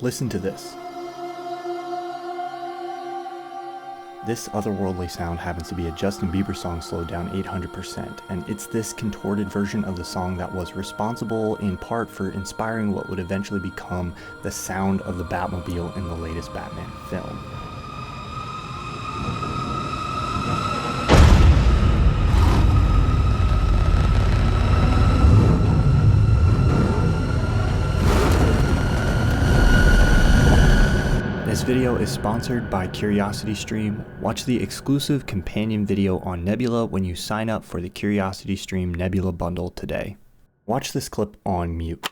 Listen to this. This otherworldly sound happens to be a Justin Bieber song slowed down 800%, and it's this contorted version of the song that was responsible in part for inspiring what would eventually become the sound of the Batmobile in the latest Batman film. This video is sponsored by CuriosityStream. Watch the exclusive companion video on Nebula when you sign up for the CuriosityStream Nebula bundle today. Watch this clip on mute.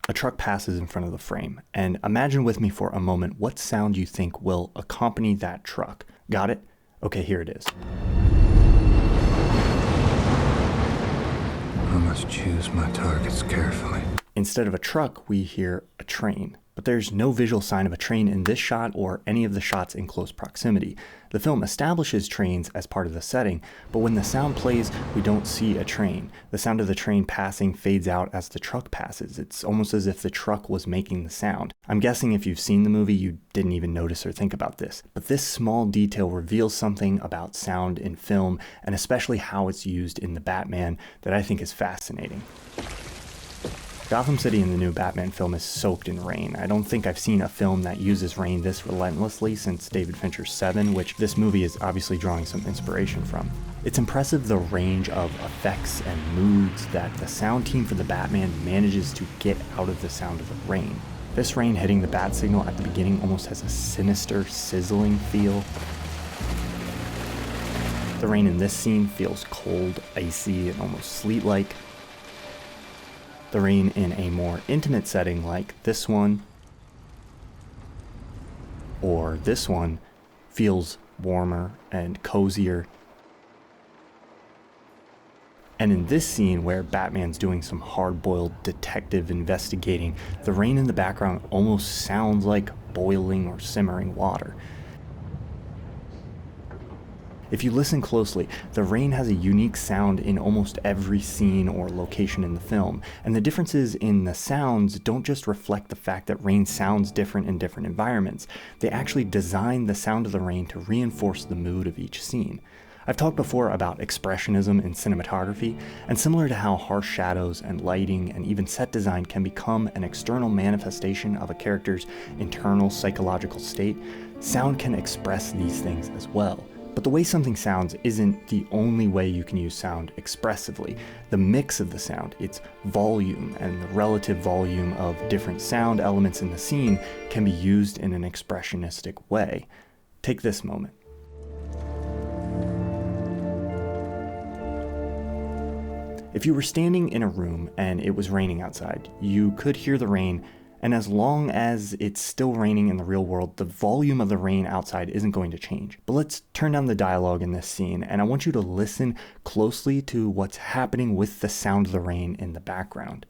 A truck passes in front of the frame, and imagine with me for a moment what sound you think will accompany that truck. Got it? Okay, here it is. I must choose my targets carefully. Instead of a truck, we hear a train. But there's no visual sign of a train in this shot or any of the shots in close proximity. The film establishes trains as part of the setting, but when the sound plays, we don't see a train. The sound of the train passing fades out as the truck passes. It's almost as if the truck was making the sound. I'm guessing if you've seen the movie, you didn't even notice or think about this. But this small detail reveals something about sound in film, and especially how it's used in the Batman, that I think is fascinating. Gotham City in the new Batman film is soaked in rain. I don't think I've seen a film that uses rain this relentlessly since David Fincher's Seven, which this movie is obviously drawing some inspiration from. It's impressive the range of effects and moods that the sound team for the Batman manages to get out of the sound of the rain. This rain hitting the bat signal at the beginning almost has a sinister, sizzling feel. The rain in this scene feels cold, icy, and almost sleet-like. The rain in a more intimate setting like this one or this one feels warmer and cozier. And in this scene where Batman's doing some hard-boiled detective investigating, the rain in the background almost sounds like boiling or simmering water. If you listen closely, the rain has a unique sound in almost every scene or location in the film, and the differences in the sounds don't just reflect the fact that rain sounds different in different environments. They actually design the sound of the rain to reinforce the mood of each scene. I've talked before about expressionism in cinematography, and similar to how harsh shadows and lighting and even set design can become an external manifestation of a character's internal psychological state, sound can express these things as well. But the way something sounds isn't the only way you can use sound expressively. The mix of the sound, its volume, and the relative volume of different sound elements in the scene can be used in an expressionistic way. Take this moment. If you were standing in a room and it was raining outside, you could hear the rain, and as long as it's still raining in the real world, the volume of the rain outside isn't going to change. But let's turn down the dialogue in this scene, and I want you to listen closely to what's happening with the sound of the rain in the background.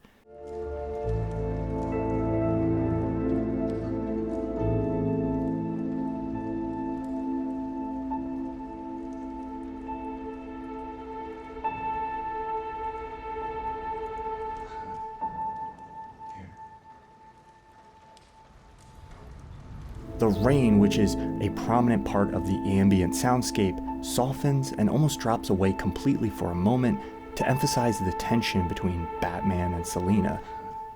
The rain, which is a prominent part of the ambient soundscape, softens and almost drops away completely for a moment to emphasize the tension between Batman and Selina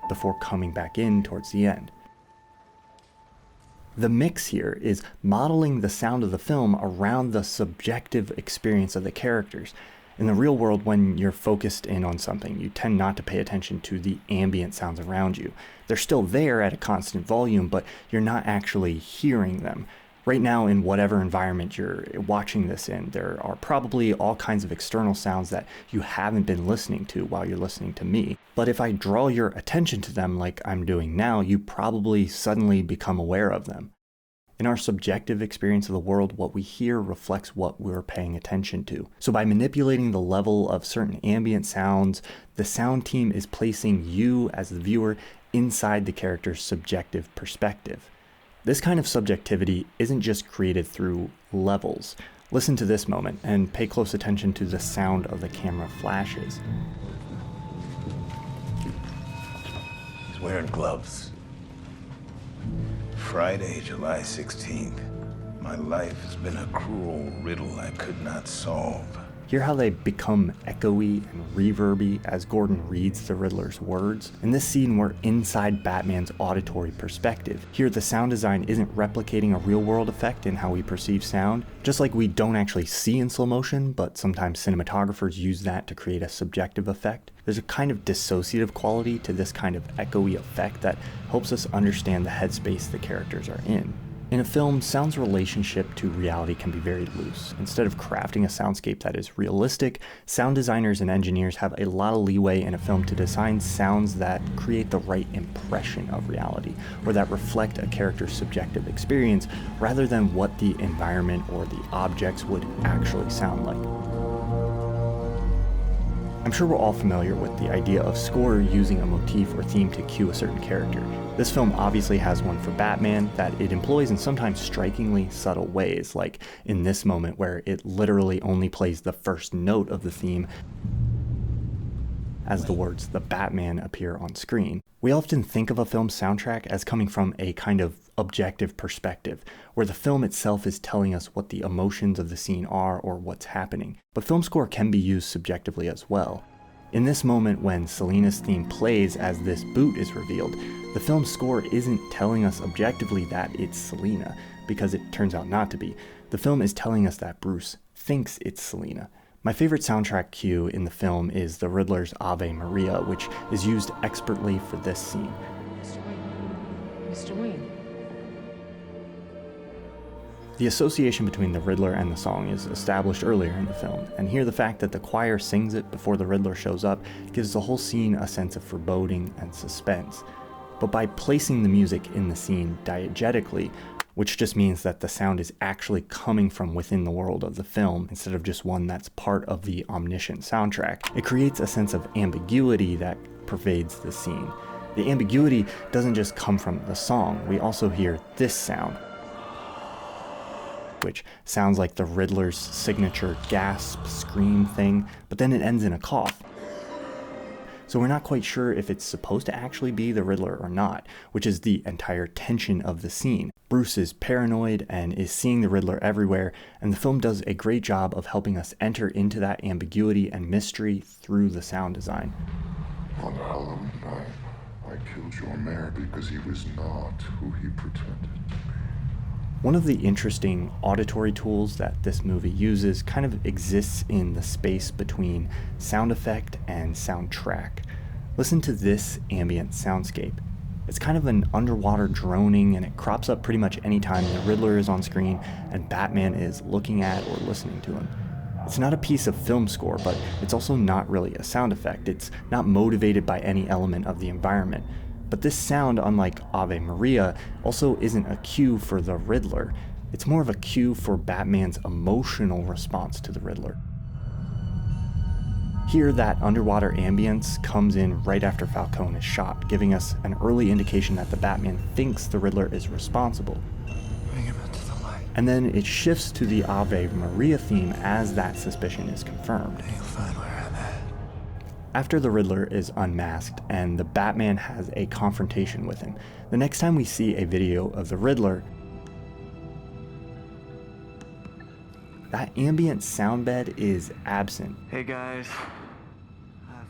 before coming back in towards the end. The mix here is modeling the sound of the film around the subjective experience of the characters. In the real world, when you're focused in on something, you tend not to pay attention to the ambient sounds around you. They're still there at a constant volume, but you're not actually hearing them. Right now, in whatever environment you're watching this in, there are probably all kinds of external sounds that you haven't been listening to while you're listening to me. But if I draw your attention to them like I'm doing now, you probably suddenly become aware of them. In our subjective experience of the world, what we hear reflects what we're paying attention to. So by manipulating the level of certain ambient sounds, the sound team is placing you as the viewer inside the character's subjective perspective. This kind of subjectivity isn't just created through levels. Listen to this moment and pay close attention to the sound of the camera flashes. He's wearing gloves. Friday, July 16th. My life has been a cruel riddle I could not solve. Hear how they become echoey and reverby as Gordon reads the Riddler's words? In this scene, we're inside Batman's auditory perspective. Here, the sound design isn't replicating a real-world effect in how we perceive sound. Just like we don't actually see in slow motion, but sometimes cinematographers use that to create a subjective effect. There's a kind of dissociative quality to this kind of echoey effect that helps us understand the headspace the characters are in. In a film, sound's relationship to reality can be very loose. Instead of crafting a soundscape that is realistic, sound designers and engineers have a lot of leeway in a film to design sounds that create the right impression of reality, or that reflect a character's subjective experience, rather than what the environment or the objects would actually sound like. I'm sure we're all familiar with the idea of score using a motif or theme to cue a certain character. This film obviously has one for Batman that it employs in sometimes strikingly subtle ways, like in this moment where it literally only plays the first note of the theme as the words "the Batman" appear on screen. We often think of a film's soundtrack as coming from a kind of objective perspective, where the film itself is telling us what the emotions of the scene are or what's happening. But film score can be used subjectively as well. In this moment when Selina's theme plays as this boot is revealed, the film's score isn't telling us objectively that it's Selina, because it turns out not to be. The film is telling us that Bruce thinks it's Selina. My favorite soundtrack cue in the film is the Riddler's Ave Maria, which is used expertly for this scene. Mr. Wayne. Mr. Wayne. The association between the Riddler and the song is established earlier in the film, and here the fact that the choir sings it before the Riddler shows up gives the whole scene a sense of foreboding and suspense. But by placing the music in the scene diegetically, which just means that the sound is actually coming from within the world of the film instead of just one that's part of the omniscient soundtrack, it creates a sense of ambiguity that pervades the scene. The ambiguity doesn't just come from the song, we also hear this sound, which sounds like the Riddler's signature gasp, scream thing, but then it ends in a cough. So we're not quite sure if it's supposed to actually be the Riddler or not, which is the entire tension of the scene. Bruce is paranoid and is seeing the Riddler everywhere, and the film does a great job of helping us enter into that ambiguity and mystery through the sound design. On Halloween night, I killed your mayor because he was not who he pretended to be. One of the interesting auditory tools that this movie uses kind of exists in the space between sound effect and soundtrack. Listen to this ambient soundscape. It's kind of an underwater droning, and it crops up pretty much any time the Riddler is on screen and Batman is looking at or listening to him. It's not a piece of film score, but it's also not really a sound effect. It's not motivated by any element of the environment. But this sound, unlike Ave Maria, also isn't a cue for the Riddler. It's more of a cue for Batman's emotional response to the Riddler. Here, that underwater ambience comes in right after Falcone is shot, giving us an early indication that the Batman thinks the Riddler is responsible. Bring him into the light. And then it shifts to the Ave Maria theme as that suspicion is confirmed. You'll find where I'm at. After the Riddler is unmasked and the Batman has a confrontation with him, the next time we see a video of the Riddler, that ambient sound bed is absent. Hey guys,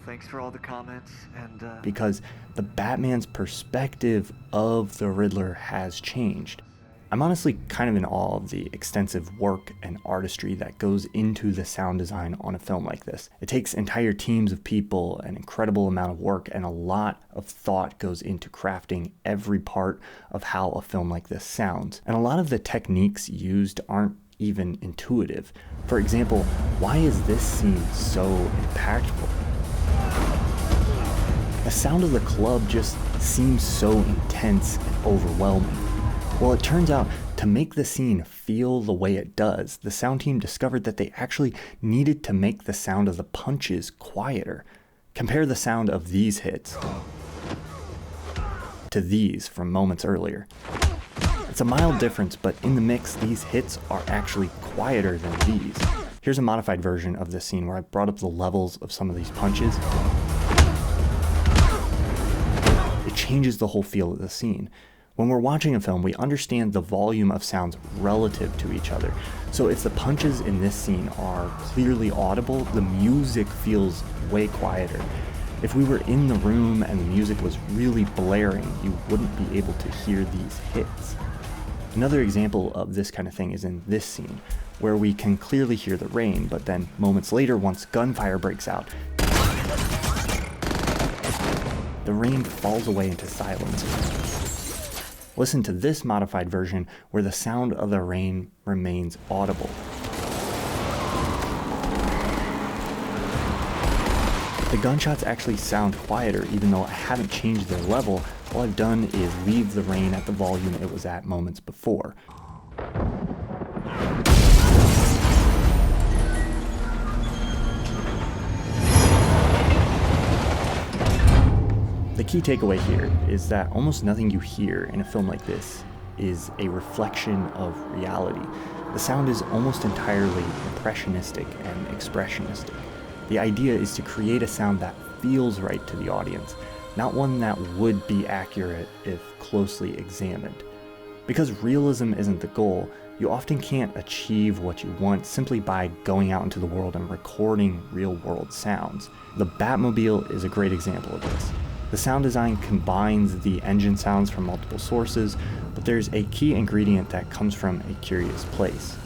thanks for all the comments, and Because the Batman's perspective of the Riddler has changed. I'm honestly kind of in awe of the extensive work and artistry that goes into the sound design on a film like this. It takes entire teams of people, an incredible amount of work, and a lot of thought goes into crafting every part of how a film like this sounds. And a lot of the techniques used aren't even intuitive. For example, why is this scene so impactful? The sound of the club just seems so intense and overwhelming. Well, it turns out to make the scene feel the way it does, the sound team discovered that they actually needed to make the sound of the punches quieter. Compare the sound of these hits to these from moments earlier. It's a mild difference, but in the mix, these hits are actually quieter than these. Here's a modified version of this scene where I brought up the levels of some of these punches. It changes the whole feel of the scene. When we're watching a film, we understand the volume of sounds relative to each other. So if the punches in this scene are clearly audible, the music feels way quieter. If we were in the room and the music was really blaring, you wouldn't be able to hear these hits. Another example of this kind of thing is in this scene, where we can clearly hear the rain, but then moments later, once gunfire breaks out, the rain falls away into silence. Listen to this modified version where the sound of the rain remains audible. The gunshots actually sound quieter even though I haven't changed their level. All I've done is leave the rain at the volume it was at moments before. The key takeaway here is that almost nothing you hear in a film like this is a reflection of reality. The sound is almost entirely impressionistic and expressionistic. The idea is to create a sound that feels right to the audience, not one that would be accurate if closely examined. Because realism isn't the goal, you often can't achieve what you want simply by going out into the world and recording real-world sounds. The Batmobile is a great example of this. The sound design combines the engine sounds from multiple sources, but there's a key ingredient that comes from a curious place.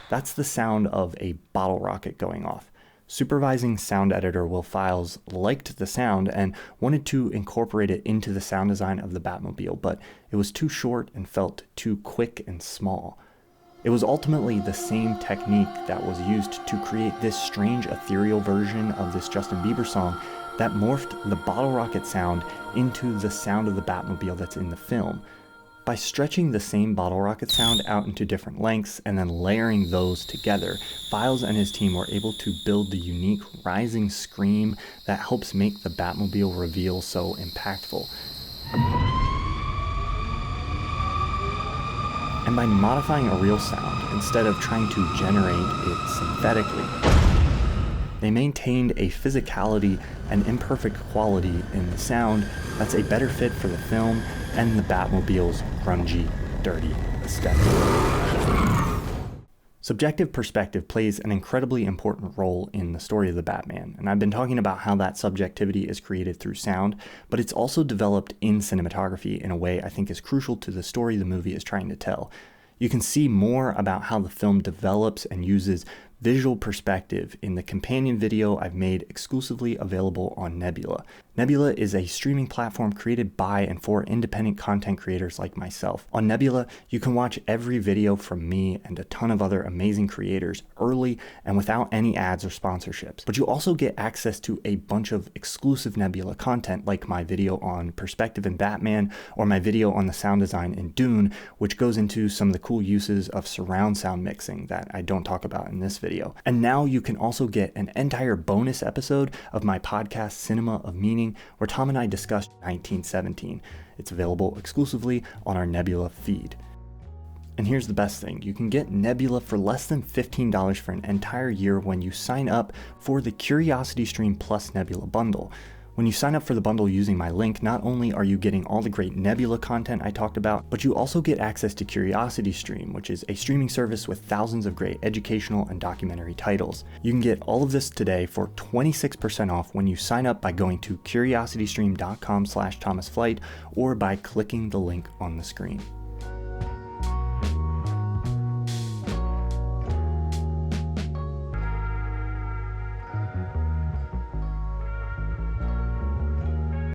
That's the sound of a bottle rocket going off. Supervising sound editor Will Files liked the sound and wanted to incorporate it into the sound design of the Batmobile, but it was too short and felt too quick and small. It was ultimately the same technique that was used to create this strange ethereal version of this Justin Bieber song that morphed the bottle rocket sound into the sound of the Batmobile that's in the film. By stretching the same bottle rocket sound out into different lengths and then layering those together, Files and his team were able to build the unique rising scream that helps make the Batmobile reveal so impactful. And by modifying a real sound instead of trying to generate it synthetically, they maintained a physicality and imperfect quality in the sound that's a better fit for the film and the Batmobile's grungy, dirty aesthetic. Subjective perspective plays an incredibly important role in the story of the Batman, and I've been talking about how that subjectivity is created through sound, but it's also developed in cinematography in a way I think is crucial to the story the movie is trying to tell. You can see more about how the film develops and uses visual perspective in the companion video I've made exclusively available on Nebula. Nebula is a streaming platform created by and for independent content creators like myself. On Nebula, you can watch every video from me and a ton of other amazing creators early and without any ads or sponsorships. But you also get access to a bunch of exclusive Nebula content like my video on perspective in Batman or my video on the sound design in Dune, which goes into some of the cool uses of surround sound mixing that I don't talk about in this video. And now you can also get an entire bonus episode of my podcast Cinema of Meaning, where Tom and I discussed 1917. It's available exclusively on our Nebula feed. And here's the best thing, you can get Nebula for less than $15 for an entire year when you sign up for the Curiosity Stream Plus Nebula bundle. When you sign up for the bundle using my link, not only are you getting all the great Nebula content I talked about, but you also get access to Curiosity Stream, which is a streaming service with thousands of great educational and documentary titles. You can get all of this today for 26% off when you sign up by going to curiositystream.com/ThomasFlight or by clicking the link on the screen.